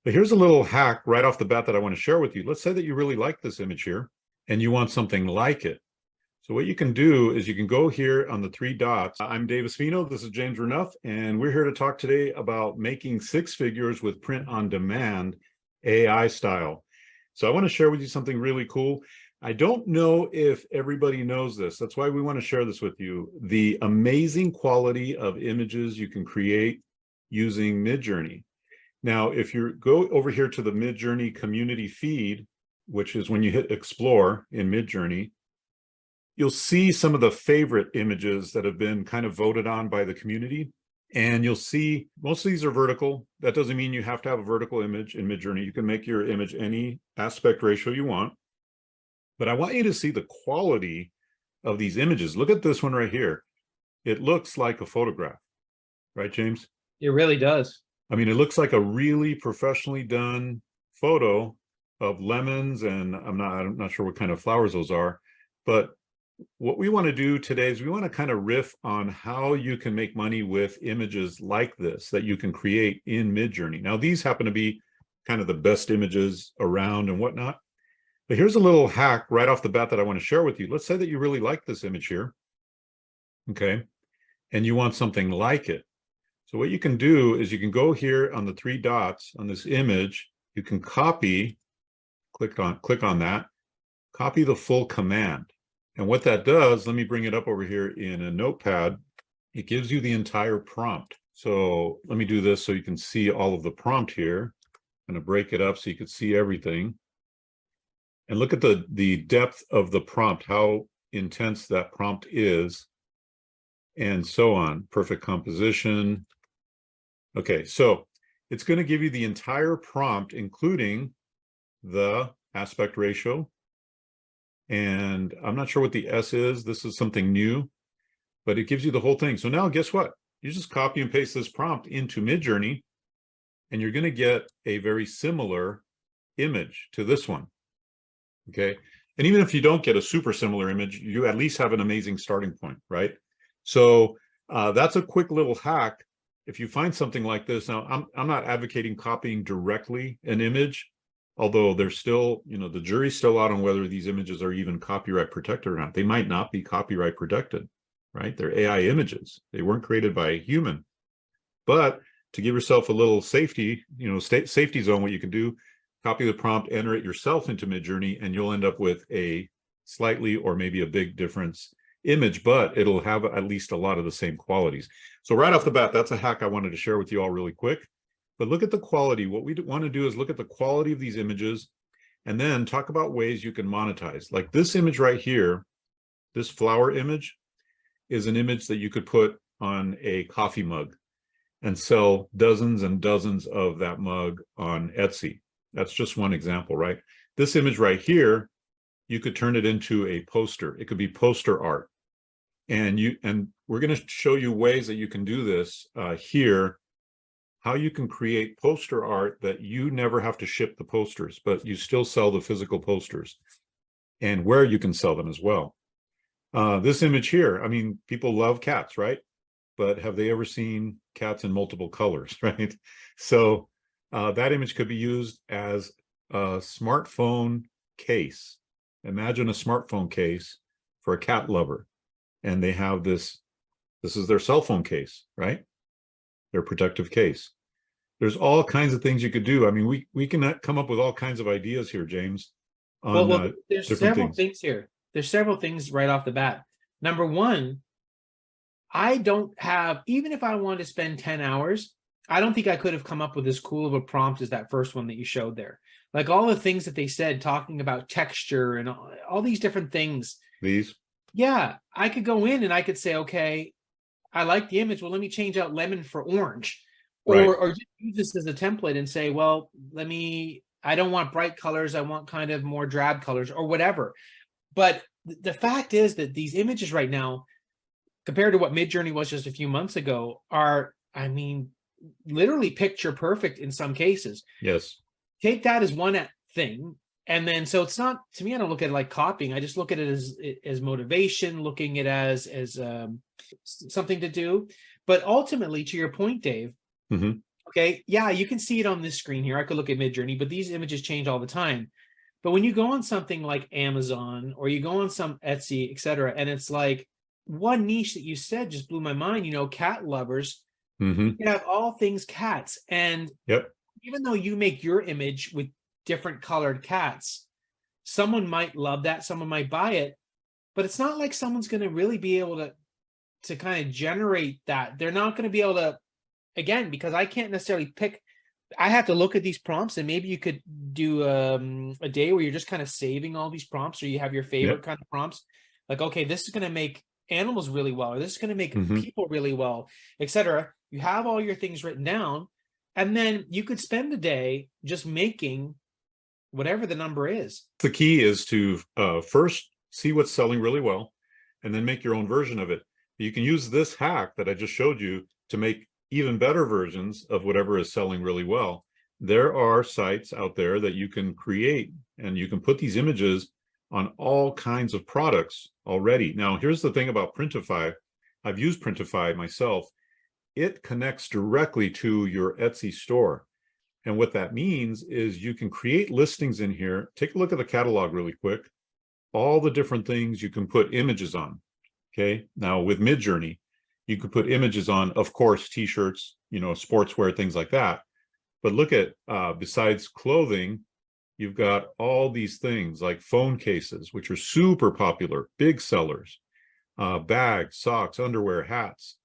But here's a little hack right off the bat that I want to share with you. Let's say that you really like this image here and you want something like it. So what you can do is you can go here on the three dots. I'm Dave Espino, this is James Renuff, and we're here to talk today about making six figures with print on demand, AI style. So I want to share with you something really cool. I don't know if everybody knows this. That's why we want to share this with you. The amazing quality of images you can create using Midjourney. Now, if you go over here to the Midjourney community feed, which is when you hit explore in Midjourney, you'll see some of the favorite images that have been kind of voted on by the community. And you'll see most of these are vertical. That doesn't mean you have to have a vertical image in Midjourney. You can make your image any aspect ratio you want. But I want you to see the quality of these images. Look at this one right here. It looks like a photograph, right, James? It really does. I mean, it looks like a really professionally done photo of lemons, and I'm not sure what kind of flowers those are. But what we want to do today is we want to kind of riff on how you can make money with images like this that you can create in Midjourney. Now, these happen to be kind of the best images around and whatnot. But here's a little hack right off the bat that I want to share with you. Let's say that you really like this image here, okay, and you want something like it. So what you can do is you can go here on the three dots on this image. You can copy, click on that, copy the full command. And what that does, let me bring it up over here in a notepad. It gives you the entire prompt. So let me do this so you can see all of the prompt here. I'm going to break it up so you can see everything. And look at the depth of the prompt, how intense that prompt is, and so on. Perfect composition. Okay, so it's going to give you the entire prompt, including the aspect ratio. And I'm not sure what the S is. This is something new, but it gives you the whole thing. So now guess what? You just copy and paste this prompt into Midjourney, and you're going to get a very similar image to this one. Okay. And even if you don't get a super similar image, you at least have an amazing starting point, right? So that's a quick little hack. If you find something like this, now I'm not advocating copying directly an image, although there's still, the jury's still out on whether these images are even copyright protected or not. They might not be copyright protected, right? They're AI images. They weren't created by a human. But to give yourself a little safety, safety zone, what you can do, copy the prompt, enter it yourself into Midjourney, and you'll end up with a slightly or maybe a big difference image, but it'll have at least a lot of the same qualities. So right off the bat, that's a hack I wanted to share with you all really quick. But look at the quality. What we want to do is look at the quality of these images and then talk about ways you can monetize. Like this image right here, this flower image is an image that you could put on a coffee mug and sell dozens and dozens of that mug on Etsy. That's just one example, right? This image right here, you could turn it into a poster. It could be poster art. And we're going to show you ways that you can do this here, how you can create poster art that you never have to ship the posters, but you still sell the physical posters, and where you can sell them as well. This image here, I mean, people love cats, right? But have they ever seen cats in multiple colors, right? So that image could be used as a smartphone case. Imagine a smartphone case for a cat lover. And they have this is their cell phone case, right? Their protective case. There's all kinds of things you could do. I mean, we can come up with all kinds of ideas here, James. Well, there's several things here. There's several things right off the bat. Number one, I don't have, even if I wanted to spend 10 hours, I don't think I could have come up with as cool of a prompt as that first one that you showed there. Like all the things that they said, talking about texture and all these different things. These? Yeah, I could go in and I could say, okay, I like the image. Well, let me change out lemon for orange. Right. Or just use this as a template and say, well, I don't want bright colors. I want kind of more drab colors or whatever. But the fact is that these images right now, compared to what Midjourney was just a few months ago, are, I mean, literally picture perfect in some cases. Yes. Take that as one thing. And then, so it's not, to me, I don't look at it like copying. I just look at it as motivation, looking at it as something to do. But ultimately, to your point, Dave, Okay, yeah, you can see it on this screen here. I could look at Midjourney, but these images change all the time. But when you go on something like Amazon or you go on some Etsy, etc., and it's like one niche that you said just blew my mind, cat lovers, you Mm-hmm. can have all things cats. And Yep. even though you make your image with different colored cats, someone might love that, someone might buy it, but it's not like someone's going to really be able to kind of generate that. They're not going to be able to, again, because I can't necessarily pick. I have to look at these prompts, and maybe you could do a day where you're just kind of saving all these prompts, or you have your favorite Yep. kind of prompts. Like, okay, this is going to make animals really well, or this is going to make Mm-hmm. people really well, etc. You have all your things written down, and then you could spend a day just making whatever the number is. The key is to first see what's selling really well, and then make your own version of it. You can use this hack that I just showed you to make even better versions of whatever is selling really well. There are sites out there that you can create, and you can put these images on all kinds of products already. Now, here's the thing about Printify. I've used Printify myself. It connects directly to your Etsy store. And what that means is you can create listings in here. Take a look at the catalog really quick. All the different things you can put images on. Okay. Now with Midjourney, you could put images on, of course, t-shirts, sportswear, things like that. But look at, besides clothing, you've got all these things like phone cases, which are super popular, big sellers, bags, socks, underwear, hats,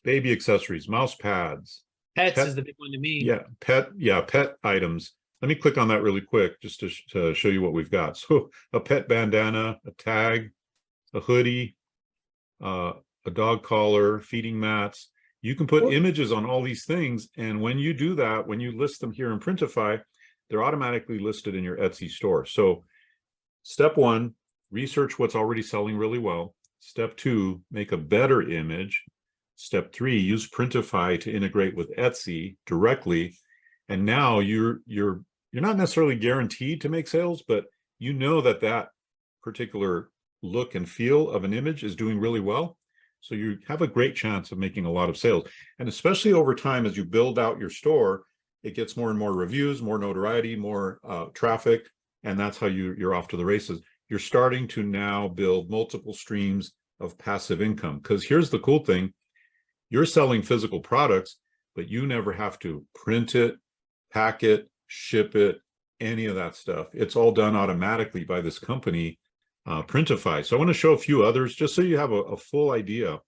baby accessories, mouse pads, Pets is pet, the big one to me. pet items. Let me click on that really quick just to show you what we've got. So a pet bandana, a tag, a hoodie, a dog collar, feeding mats. You can put images on all these things. And when you do that, when you list them here in Printify, they're automatically listed in your Etsy store. So step one, research what's already selling really well. Step two, make a better image. Step three, use Printify to integrate with Etsy directly. And now you're not necessarily guaranteed to make sales, but you know that particular look and feel of an image is doing really well. So you have a great chance of making a lot of sales. And especially over time, as you build out your store, it gets more and more reviews, more notoriety, more traffic, and that's how you're off to the races. You're starting to now build multiple streams of passive income. Because here's the cool thing. You're selling physical products, but you never have to print it, pack it, ship it, any of that stuff. It's all done automatically by this company, Printify. So I want to show a few others just so you have a full idea.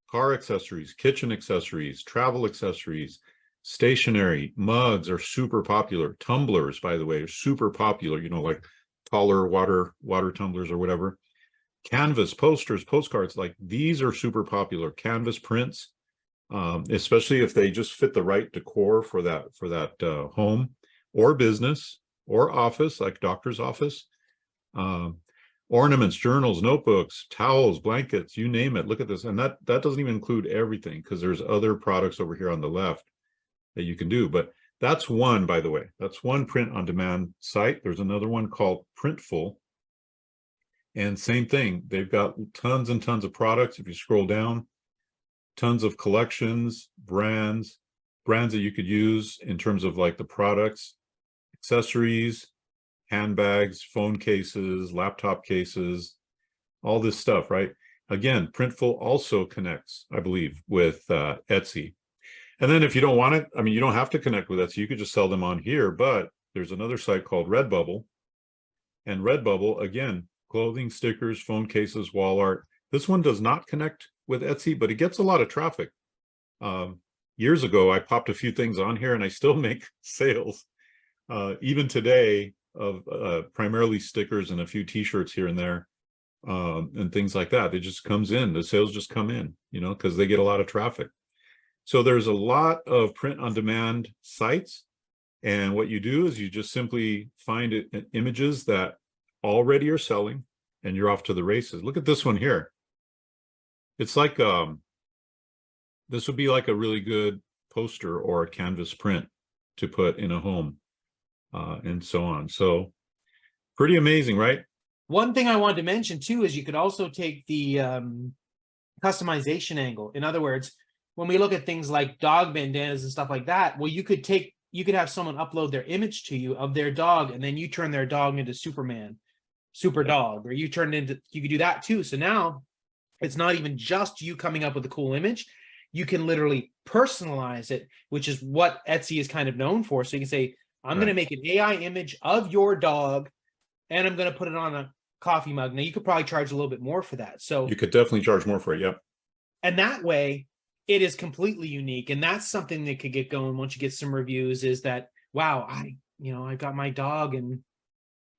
Car accessories, kitchen accessories, travel accessories, stationery, mugs are super popular. Tumblers, by the way, are super popular, like taller water tumblers or whatever. Canvas, posters, postcards, like these are super popular. Canvas prints, especially if they just fit the right decor for that home or business or office, like doctor's office. Ornaments, journals, notebooks, towels, blankets, you name it. Look at this. And that doesn't even include everything, because there's other products over here on the left that you can do. But that's one, by the way, that's one print on demand site. There's another one called Printful. And same thing, they've got tons and tons of products. If you scroll down, tons of collections, brands that you could use in terms of like the products, accessories, handbags, phone cases, laptop cases, all this stuff, right? Again, Printful also connects, I believe, with Etsy. And then if you don't want it, you don't have to connect with Etsy. You could just sell them on here, but there's another site called Redbubble. And Redbubble, again, clothing, stickers, phone cases, wall art. This one does not connect with Etsy, but it gets a lot of traffic. Years ago, I popped a few things on here and I still make sales. Even today, of primarily stickers and a few t-shirts here and there, and things like that. It just comes in, the sales just come in, because they get a lot of traffic. So there's a lot of print on demand sites. And what you do is you just simply find images that already are selling and you're off to the races. Look at this one here. It's like, this would be like a really good poster or a canvas print to put in a home. And so on. So pretty amazing, right? One thing I wanted to mention too is you could also take the customization angle. In other words, when we look at things like dog bandanas and stuff like that, well, you could have someone upload their image to you of their dog, and then you turn their dog into Superman, super dog, or you could do that too. So now it's not even just you coming up with a cool image. You can literally personalize it, which is what Etsy is kind of known for. So you can say, I'm going to make an AI image of your dog, and I'm going to put it on a coffee mug. Now you could probably charge a little bit more for that. So you could definitely charge more for it. Yep. And that way it is completely unique. And that's something that could get going once you get some reviews, is that, wow, I got my dog and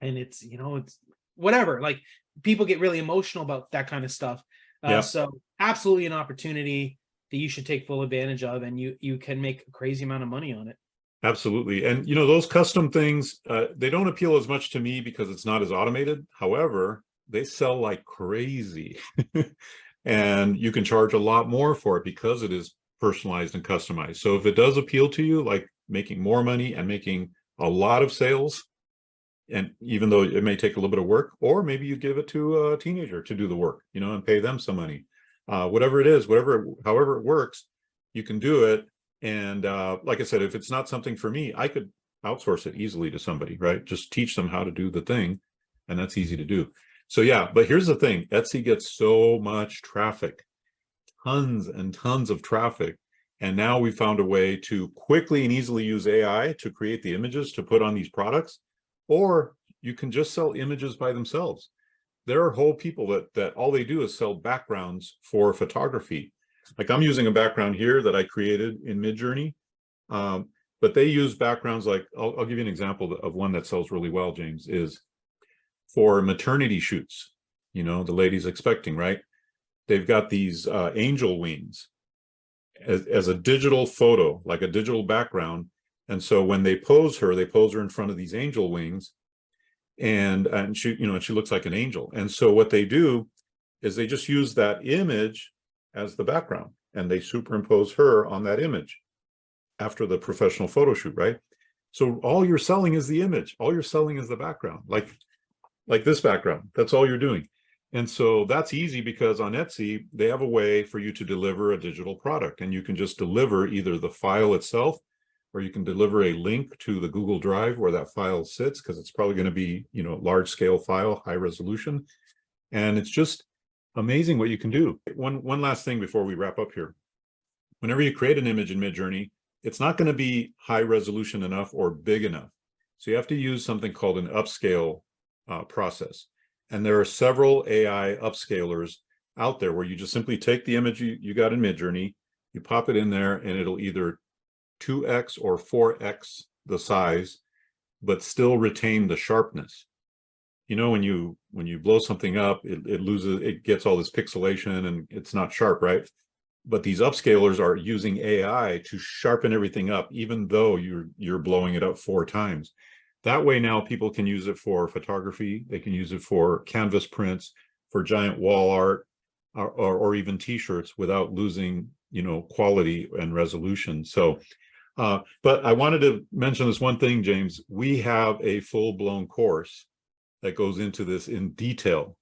it's, it's whatever. Like, people get really emotional about that kind of stuff. So absolutely an opportunity that you should take full advantage of, and you can make a crazy amount of money on it. Absolutely. And those custom things, they don't appeal as much to me because it's not as automated. However, they sell like crazy. And you can charge a lot more for it because it is personalized and customized. So if it does appeal to you, like making more money and making a lot of sales, and even though it may take a little bit of work, or maybe you give it to a teenager to do the work, and pay them some money, whatever it is, however it works, you can do it. And like I said, if it's not something for me, I could outsource it easily to somebody, right? Just teach them how to do the thing, and that's easy to do. So yeah, but here's the thing, Etsy gets so much traffic, tons and tons of traffic. And now we found a way to quickly and easily use AI to create the images to put on these products, or you can just sell images by themselves. There are whole people that all they do is sell backgrounds for photography. Like, I'm using a background here that I created in Midjourney, but they use backgrounds like, I'll give you an example of one that sells really well, James, is for maternity shoots. The lady's expecting, right? They've got these angel wings as a digital photo, like a digital background. And so when they pose her in front of these angel wings, and she, she looks like an angel. And so what they do is they just use that image as the background, and they superimpose her on that image after the professional photo shoot, right? So all you're selling is the image. All you're selling is the background, like this background. That's all you're doing. And so that's easy because on Etsy, they have a way for you to deliver a digital product, and you can just deliver either the file itself, or you can deliver a link to the Google Drive where that file sits, because it's probably going to be, large scale file, high resolution. And it's just amazing what you can do. One last thing before we wrap up here. Whenever you create an image in Midjourney, it's not going to be high resolution enough or big enough. So you have to use something called an upscale process. And there are several AI upscalers out there where you just simply take the image you got in Midjourney, you pop it in there, and it'll either 2x or 4x the size, but still retain the sharpness. When you blow something up, it gets all this pixelation and it's not sharp, right? But these upscalers are using AI to sharpen everything up, even though you're blowing it up 4 times. That way now people can use it for photography. They can use it for canvas prints, for giant wall art, or even t-shirts without losing, quality and resolution. So, but I wanted to mention this one thing, James. We have a full-blown course that goes into this in detail.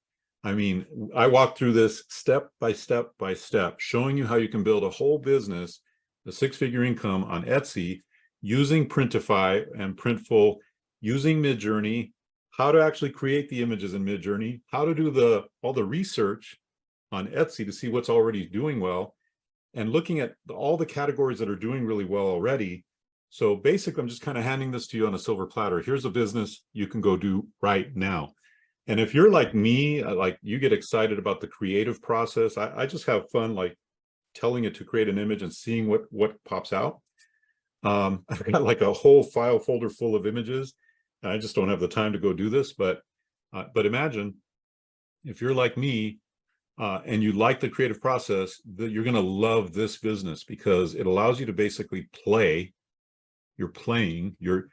I mean, I walked through this step by step by step, showing you how you can build a whole business, a 6-figure income on Etsy, using Printify and Printful, using Midjourney, how to actually create the images in Midjourney, how to do all the research on Etsy to see what's already doing well, and looking at all the categories that are doing really well already. So basically, I'm just kind of handing this to you on a silver platter. Here's a business you can go do right now. And if you're like me, like you get excited about the creative process, I just have fun, like telling it to create an image and seeing what pops out. I've got like a whole file folder full of images. I just don't have the time to go do this, but imagine if you're like me, and you like the creative process, that you're going to love this business, because it allows you to basically play. You're playing, you're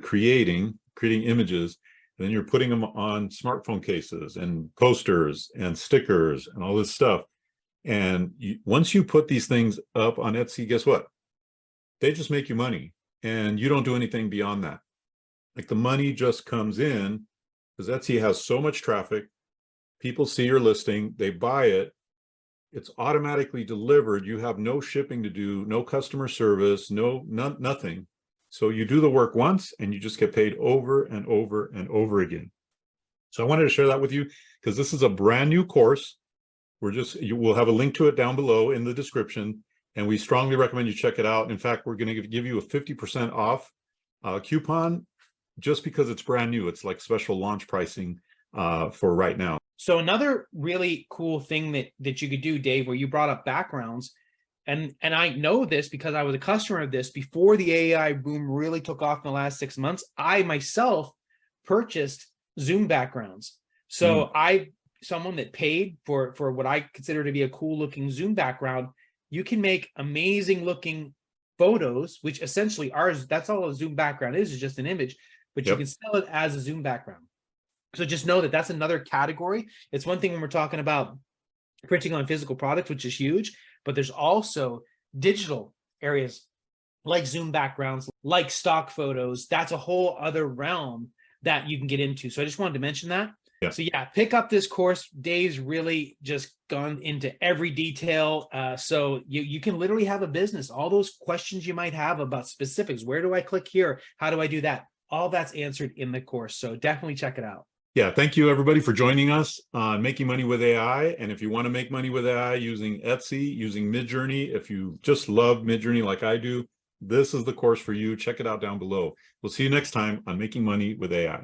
creating images, and then you're putting them on smartphone cases and posters and stickers and all this stuff. And once you put these things up on Etsy, guess what? They just make you money, and you don't do anything beyond that. Like, the money just comes in because Etsy has so much traffic. People see your listing, they buy it, It's automatically delivered. You have no shipping to do, no customer service, nothing. So you do the work once and you just get paid over and over and over again. So I wanted to share that with you because this is a brand new course. We'll have a link to it down below in the description, and we strongly recommend you check it out. In fact, we're going to give you a 50% off coupon just because it's brand new. It's like special launch pricing for right now. So another really cool thing that you could do, Dave, where you brought up backgrounds, and I know this because I was a customer of this before the AI boom really took off in the last 6 months. I myself purchased Zoom backgrounds. So someone that paid for what I consider to be a cool looking Zoom background, you can make amazing looking photos, which essentially that's all a Zoom background is just an image, but you can sell it as a Zoom background. So just know that that's another category. It's one thing when we're talking about printing on physical products, which is huge, but there's also digital areas like Zoom backgrounds, like stock photos. That's a whole other realm that you can get into. So I just wanted to mention that. Yeah. So yeah, pick up this course. Dave's really just gone into every detail. So you can literally have a business. All those questions you might have about specifics. Where do I click here? How do I do that? All that's answered in the course. So definitely check it out. Yeah, thank you everybody for joining us on Making Money with AI. And if you want to make money with AI using Etsy, using Midjourney, if you just love Midjourney like I do, this is the course for you. Check it out down below. We'll see you next time on Making Money with AI.